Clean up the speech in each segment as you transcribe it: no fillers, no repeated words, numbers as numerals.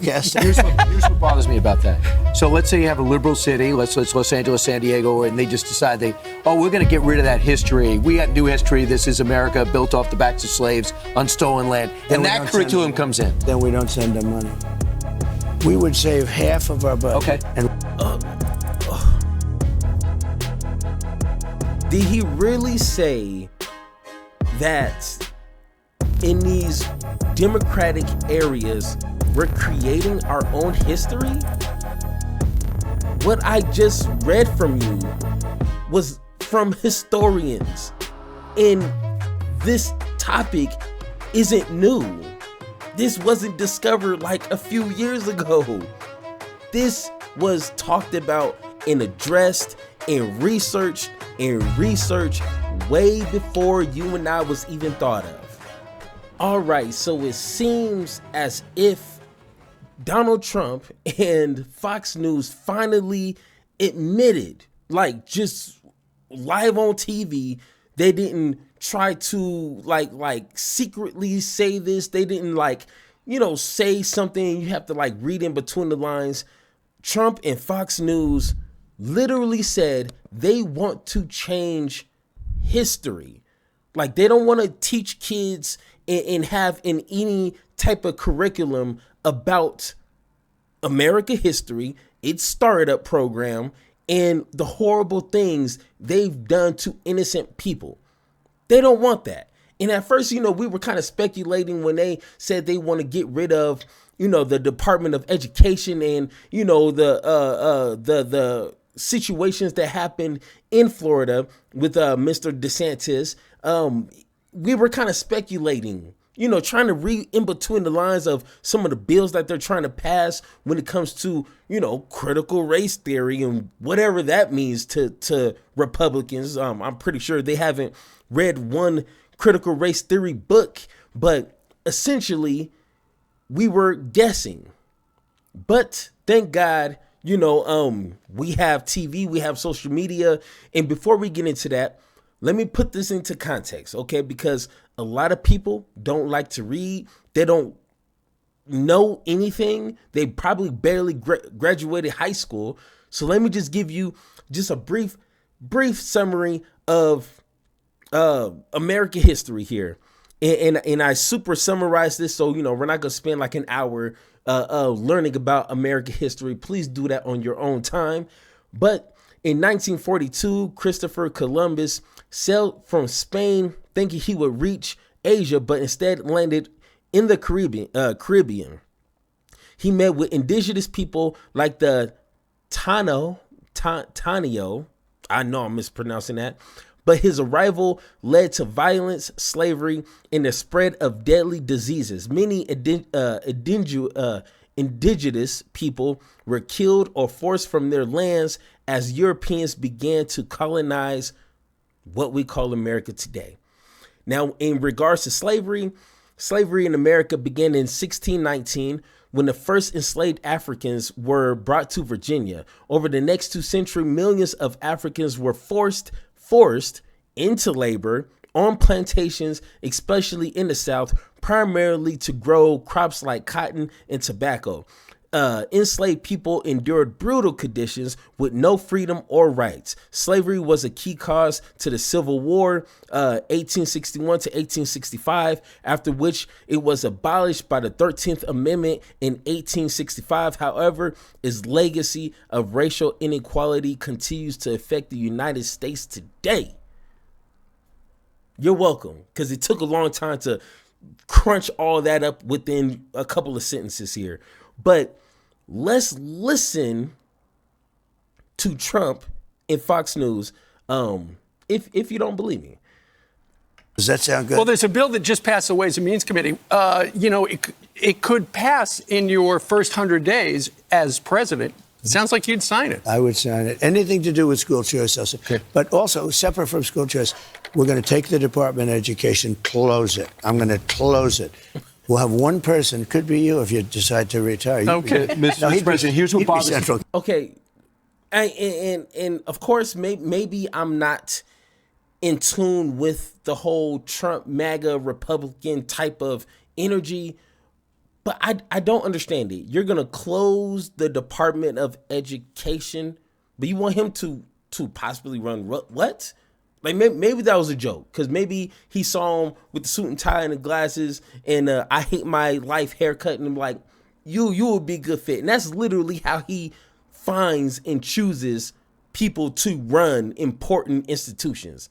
Yes. Here's what bothers me about that. So let's say you have a liberal city, let's Los Angeles, San Diego, and they just decide we're going to get rid of that history. We got new history. This is America built off the backs of slaves on stolen land. And that curriculum comes in. Then we don't send them money. We would save half of our budget. Okay. Did he really say that in these democratic areas, we're creating our own history? What I just read from you was from historians, and this topic isn't new. This wasn't discovered like a few years ago. This was talked about and addressed and researched way before you and I was even thought of. All right, so it seems as if Donald Trump and Fox News finally admitted, like just live on TV, they didn't try to like secretly say this. They didn't say something you have to read in between the lines. Trump and Fox News literally said they want to change history. Like they don't want to teach kids and have in any type of curriculum about America history, its startup program, and the horrible things they've done to innocent people. They don't want that. And at first, we were kind of speculating when they said they want to get rid of, the Department of Education and, the situations that happened in Florida with Mr. DeSantis. We were kind of speculating, trying to read in between the lines of some of the bills that they're trying to pass when it comes to, critical race theory and whatever that means to Republicans. I'm pretty sure they haven't read one critical race theory book, but essentially we were guessing. But thank God, we have TV, we have social media. And before we get into that, let me put this into context, okay? Because a lot of people don't like to read. They don't know anything. They probably barely graduated high school. So let me just give you just a brief summary of American history here. And I super summarize this. So, we're not going to spend like an hour learning about American history. Please do that on your own time. But in 1942, Christopher Columbus sailed from Spain thinking he would reach Asia, but instead landed in the Caribbean. He met with indigenous people like the Taino. I know I'm mispronouncing that. But his arrival led to violence, slavery, and the spread of deadly diseases. Many indigenous people were killed or forced from their lands as Europeans began to colonize what we call America today. Now, in regards to slavery in America began in 1619 when the first enslaved Africans were brought to Virginia. Over the next 2 centuries, millions of Africans were forced into labor on plantations, especially in the South, primarily to grow crops like cotton and tobacco. Enslaved people endured brutal conditions with no freedom or rights. Slavery was a key cause to the Civil War, 1861 to 1865, after which it was abolished by the 13th Amendment in 1865. However, its legacy of racial inequality continues to affect the United States today. You're welcome, because it took a long time to crunch all that up within a couple of sentences here. But let's listen to Trump and Fox News if you don't believe me. Does that sound good? Well, there's a bill that just passed the Ways and Means Committee. It could pass in your first 100 days as president. It sounds like you'd sign it. I would sign it. Anything to do with school choice also. Okay. But also, separate from school choice, we're going to take the Department of Education, close it. I'm going to close it. We'll have one person, could be you if you decide to retire. Okay, Mr. President, here's what bothers me. Okay, and of course, maybe I'm not in tune with the whole Trump MAGA Republican type of energy, But I don't understand it. You're gonna close the Department of Education, but you want him to possibly run what? Like maybe that was a joke, because maybe he saw him with the suit and tie and the glasses and I hate my life haircut, and I'm like, you would be a good fit. And that's literally how he finds and chooses people to run important institutions.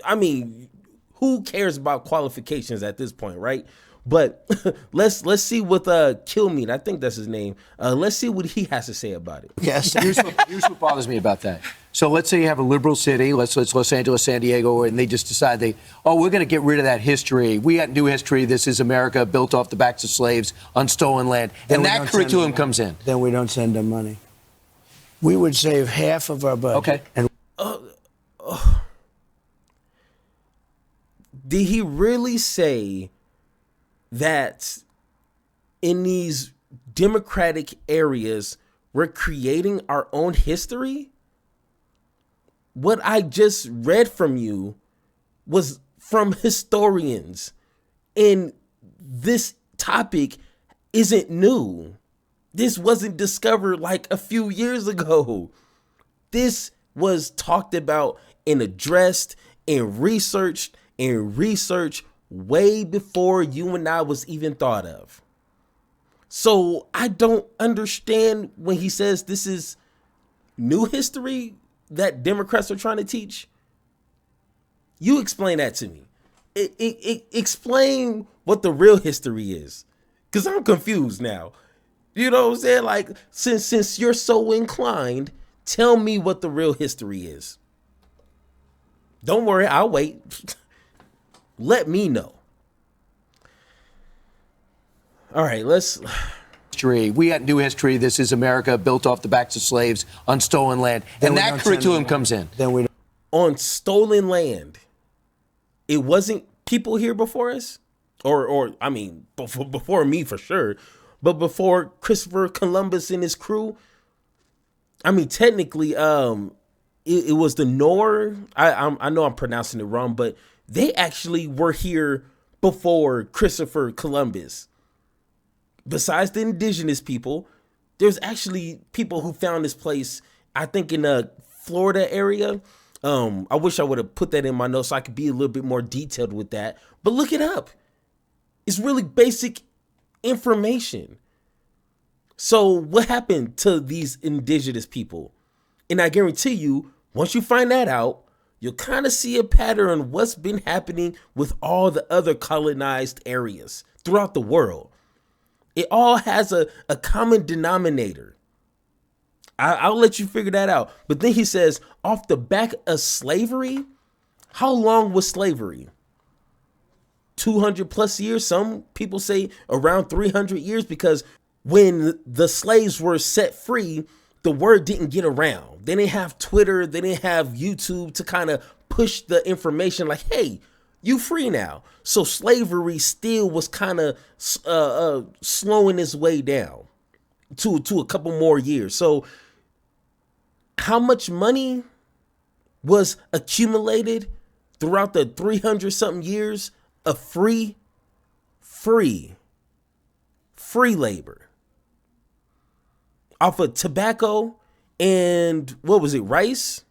I mean, who cares about qualifications at this point, right? But let's see what Kilmeade, I think that's his name. Let's see what he has to say about it. Yes. Here's what bothers me about that. So let's say you have a liberal city, let's Los Angeles, San Diego, and they just decide we're going to get rid of that history. We got new history. This is America built off the backs of slaves on stolen land. Then and that curriculum comes in. Then we don't send them money. We would save half of our budget. Okay. And did he really say that in these democratic areas, we're creating our own history? What I just read from you was from historians, and this topic isn't new. This wasn't discovered like a few years ago. This was talked about and addressed and researched way before you and I was even thought of. So I don't understand when he says this is new history that Democrats are trying to teach. You explain that to me. Explain what the real history is, because I'm confused now. You know what I'm saying? Like, since you're so inclined, tell me what the real history is. Don't worry, I'll wait. Let me know. All right, let's. We got new history. This is America built off the backs of slaves on stolen land. And that curriculum comes in. then we don't. On stolen land, it wasn't people here before us, or I mean, before me for sure, but before Christopher Columbus and his crew. I mean, technically, it was the Nor. I know I'm pronouncing it wrong, but they actually were here before Christopher Columbus. Besides the indigenous people, there's actually people who found this place, I think in the Florida area. I wish I would have put that in my notes so I could be a little bit more detailed with that. But look it up. It's really basic information. So what happened to these indigenous people? And I guarantee you, once you find that out, you'll kind of see a pattern on what's been happening with all the other colonized areas throughout the world. It all has a common denominator. I'll let you figure that out. But then he says, off the back of slavery, how long was slavery? 200 plus years. Some people say around 300 years, because when the slaves were set free, the word didn't get around. They didn't have Twitter. They didn't have YouTube to kind of push the information like, hey, you free now. So slavery still was kind of slowing its way down to a couple more years. So how much money was accumulated throughout the 300 something years of free labor off of tobacco and what was it, rice?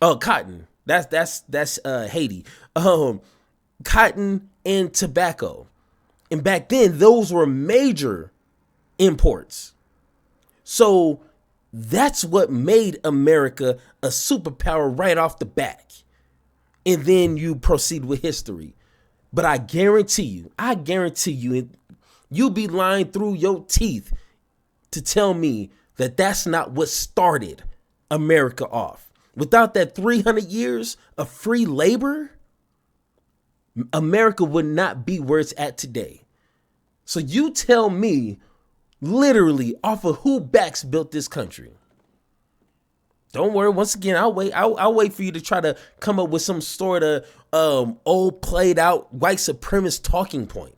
Oh, cotton. That's Haiti. Cotton and tobacco. And back then those were major imports. So that's what made America a superpower right off the back. And then you proceed with history. But I guarantee you, you'll be lying through your teeth to tell me that that's not what started America off. Without that 300 years of free labor, America would not be where it's at today. So you tell me, literally, off of who backs built this country? Don't worry. Once again, I'll wait. I'll wait for you to try to come up with some sort of old, played out white supremacist talking point.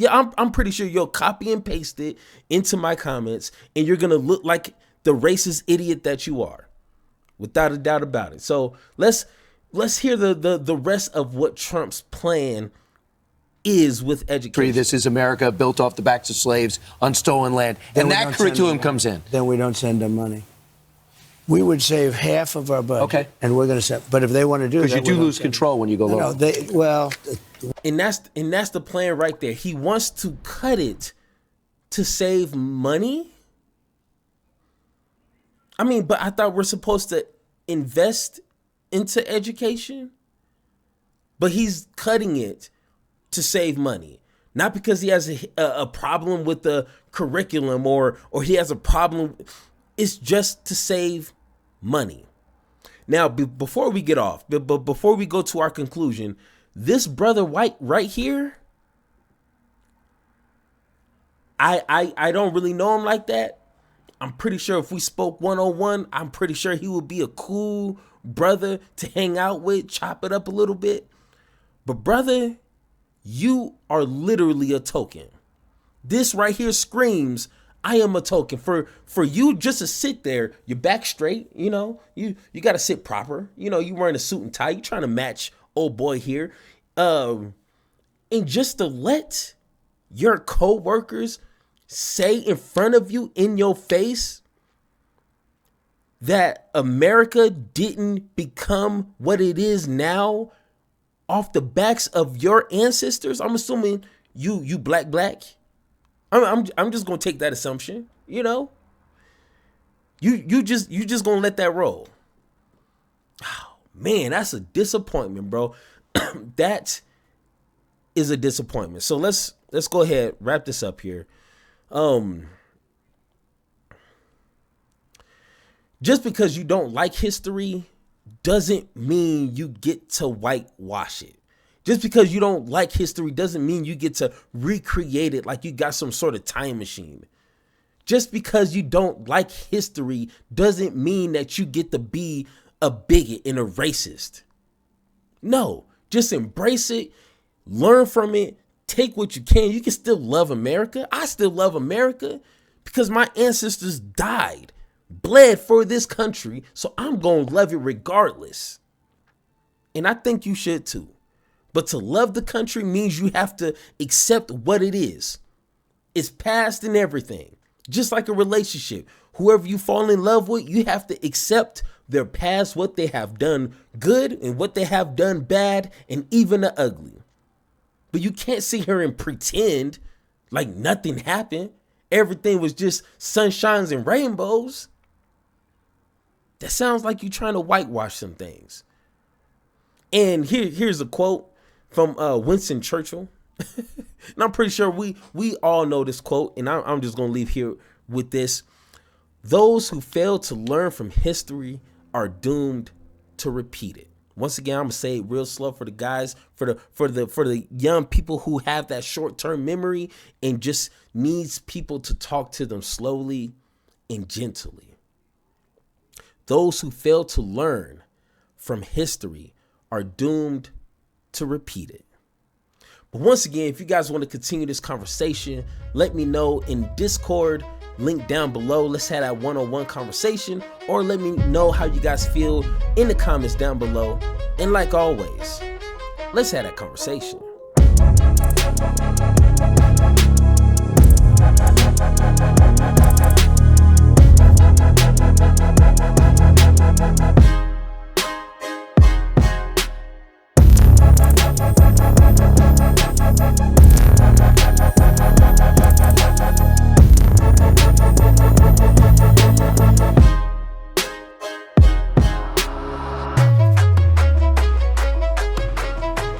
I'm pretty sure you'll copy and paste it into my comments, and you're gonna look like the racist idiot that you are, without a doubt about it. So let's hear the rest of what Trump's plan is with education. This is America built off the backs of slaves on stolen land. Then And we that don't send curriculum them- comes in. Then we don't send them money. We would save half of our budget, Okay. and we're going to send. But if they want to do that, Because you we do don't lose send control when you go them. low. And that's the plan right there. He wants to cut it to save money. I mean, but I thought we're supposed to invest into education. But he's cutting it to save money. Not because he has a problem with the curriculum or he has a problem. It's just to save money. Now, before we get off, but before we go to our conclusion, this brother White right here, I don't really know him like that. I'm pretty sure if we spoke one-on-one, I'm pretty sure he would be a cool brother to hang out with, chop it up a little bit. But brother, you are literally a token. This right here screams, I am a token. For you just to sit there, your back straight, you got to sit proper. You wearing a suit and tie. You trying to match old boy here. And just to let your co-workers say in front of you, in your face, that America didn't become what it is now off the backs of your ancestors. I'm assuming you black. I'm just gonna take that assumption. You just gonna let that roll. Oh man, that's a disappointment, bro. That is a disappointment. So let's go ahead, wrap this up here. Just because you don't like history doesn't mean you get to whitewash it. Just because you don't like history doesn't mean you get to recreate it like you got some sort of time machine. Just because you don't like history doesn't mean that you get to be a bigot and a racist. No, just embrace it, learn from it, take what you can. You can still love America. I still love America because my ancestors died, bled for this country, so I'm going to love it regardless. And I think you should too. But to love the country means you have to accept what it is. It's past and everything. Just like a relationship. Whoever you fall in love with, you have to accept their past, what they have done good and what they have done bad, and even the ugly. But you can't sit here and pretend like nothing happened. Everything was just sunshines and rainbows. That sounds like you're trying to whitewash some things. And here's a quote from Winston Churchill. And I'm pretty sure we all know this quote, and I'm just going to leave here with this. Those who fail to learn from history are doomed to repeat it. Once again, I'm going to say it real slow for the guys, for the young people who have that short-term memory and just needs people to talk to them slowly and gently. Those who fail to learn from history are doomed to repeat it. But once again, if you guys want to continue this conversation, let me know in Discord, link down below. Let's have that one-on-one conversation, or let me know how you guys feel in the comments down below. And like always, let's have that conversation.